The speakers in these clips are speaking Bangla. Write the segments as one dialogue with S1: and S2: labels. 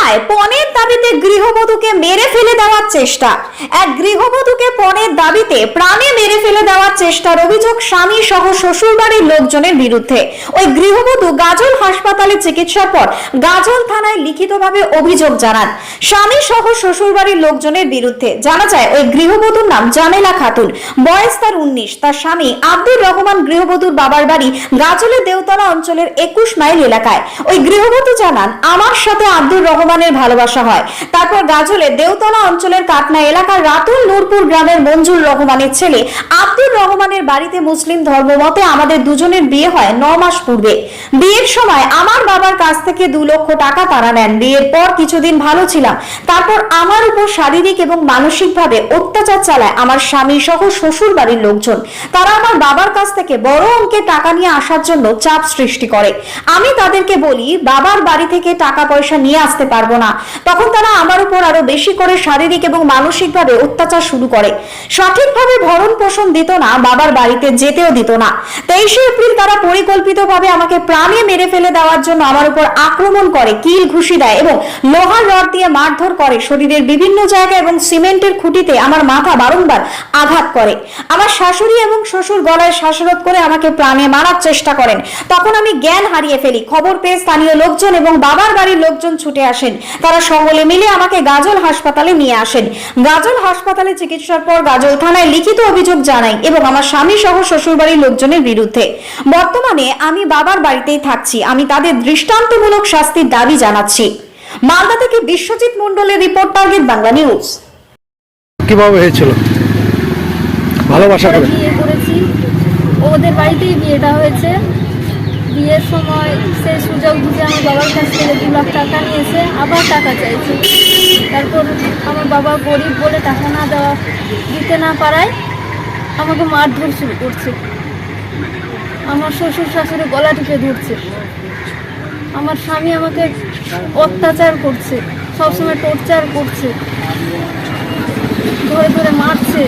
S1: বর্ধমায় পণের দাবিতে গৃহবধূকে মেরে ফেলে দেওয়ার চেষ্টা। এক গৃহবধূকে পণের দাবিতে প্রাণে মেরে ফেলে দেওয়ার চেষ্টার অভিযোগ স্বামী সহ শ্বশুরবাড়ির লোকজনের বিরুদ্ধে। ওই গৃহবধূ গাজল হাসপাতালে চিকিৎসার পর গাজল থানায় লিখিতভাবে অভিযোগ জানান স্বামী সহ শ্বশুরবাড়ির লোকজনের বিরুদ্ধে। জানা যায় ওই গৃহবধূর নাম জামেলা খাতুন, বয়স তার 19। তার স্বামী আব্দুর রহমান গৃহবধূর বাবার বাড়ি গাজলের দেওতলা অঞ্চলের 21 মাইল এলাকায়। ওই গৃহবধূ জানান, আমার সাথে আব্দুর রহমানের ভালোবাসা হয়। তারপর গাজলের দেওতলা অঞ্চলের কাটনা এলাকার রাতুল নূরপুর গ্রামের মঞ্জুর রহমানের ছেলে আব্দুর রহমানের বাড়িতে মুসলিম ধর্মমতে আমাদের দুজনের বিয়ে হয় 9 মাস পূর্বে। বিয়ের সময় আমার বাবার কাছ থেকে 2 লক্ষ টাকা তারা নেন। বিয়ের পর কিছুদিন ভালো ছিলাম, তারপর আমার উপর শারীরিক এবং মানসিকভাবে অত্যাচার চালায় আমার স্বামী সহ শ্বশুর বাড়ির লোকজন। তারা আমার বাবার কাছ থেকে বড় অঙ্কের টাকা নিয়ে আসার জন্য চাপ সৃষ্টি করে। আমি তাদেরকে বলি বাবার বাড়ি থেকে টাকা পয়সা নিয়ে আসতে পারবো না। তখন তারা আমার উপর আরো বেশি করে শারীরিক এবং মানসিকভাবে অত্যাচার শুরু করে। সঠিকভাবে ভরণ পোষণ দিত না, বাবার বাড়িতে যেতেও দিত না। 23 এপ্রিল তারা পরিকল্পিতভাবে আমাকে প্রাণে মেরে ফেলে দেওয়ার জন্য আমার উপর আক্রমণ করে, কিল ঘুষি দেয় এবং লোহার রড দিয়ে মারধর করে। শরীরের বিভিন্ন জায়গায় এবং সিমেন্টের খুঁটিতে আমার মাথা বারংবার আঘাত করে। আমার শাশুড়ি এবং শ্বশুর গলায় শ্বাসরোধ করে আমাকে প্রাণে মারার চেষ্টা করেন। তখন আমি জ্ঞান হারিয়ে ফেলি। খবর পেয়ে স্থানীয় লোকজন এবং বাবার বাড়ির লোকজন ছুটে আসেন। তারা সকলে মিলে আমাকে গাজল হাসপাতালে নিয়ে আসেন। গাজল হাসপাতালে চিকিৎসার পর গাজল থানায় লিখিত অভিযোগ জানাই এবং আমার স্বামী সহ শ্বশুরবাড়ির লোকজনের বিরুদ্ধে। বর্তমানে আমি বাবার বাড়িতেই থাকছি। আমি তাদের দৃষ্টান্তমূলক শাস্তির দাবি জানাচ্ছি। মালদা থেকে বিশ্বজিৎ মণ্ডলের রিপোর্ট, টার্গেট বাংলা নিউজ।
S2: কিভাবে হয়েছিল? ভালোবাসা করে
S3: বিয়ে করেছি, ওদের বাড়িতেই বিয়েটা হয়েছে। বিয়ের সময় সে সুযোগ বুঝে আমার বাবার কাছ থেকে 2 লাখ টাকা নিয়েছে, আবার টাকা চাইছে। তারপর আমার বাবা গরিব বলে টাকা দিতে না পারায় আমাকে মারধর শুরু করছে। আমার শ্বশুর শাশুড়ি গলা টিপে ধরছে। আমার স্বামী আমাকে অত্যাচার করছে, সবসময় টর্চার করছে, ধরে ধরে মারছে।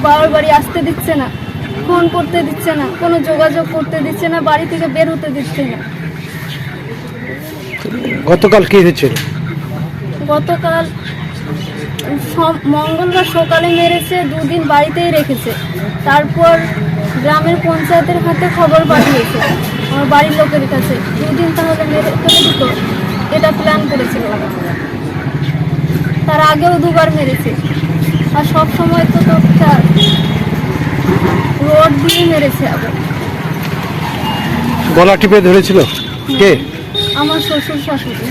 S3: বাবার বাড়ি আসতে দিচ্ছে না, ফোন করতে দিচ্ছে না, কোনো যোগাযোগ করতে দিচ্ছে না, বাড়ি থেকে বের হতে দিচ্ছে না।
S2: গতকাল কি হয়েছিল?
S3: গতকাল মঙ্গলবার সকালে মেরেছে, 2 দিন বাড়িতেই রেখেছে। তারপর গ্রামের পঞ্চায়েতের হাতে খবর পাঠিয়েছে আমার বাড়ির লোকের কাছে, 2 দিন তাহলে মেরে ফেলে দিত, এটা প্ল্যান করেছিল। তার আগেও 2 বার মেরেছে। আর সব সময় তো রড দিয়ে মেরেছে। আবার
S2: গলা টিপে ধরেছিল কে?
S3: আমার শ্বশুর শাশুড়ি।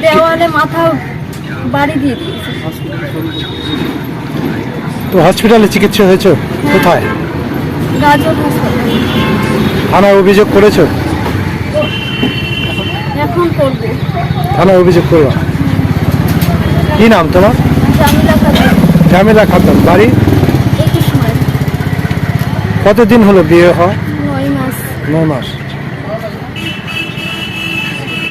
S3: দেওয়ালে মাথা বাড়ি দিয়ে দিয়েছে।
S2: তো হসপিটালে চিকিৎসা হয়েছে? কোথায়?
S3: গাজল হাসপাতালে।
S2: থানায় অভিযোগ করেছো?
S3: এখন করবো।
S2: থানায় অভিযোগ করবা? কি নাম তোমার?
S3: জামিলা খাতুন।
S2: জামিলা খাতুন, বাড়ি?
S3: 21 মাস।
S2: কতদিন হলো বিয়ে হওয়া?
S3: 9 মাস।
S2: 9 মাস।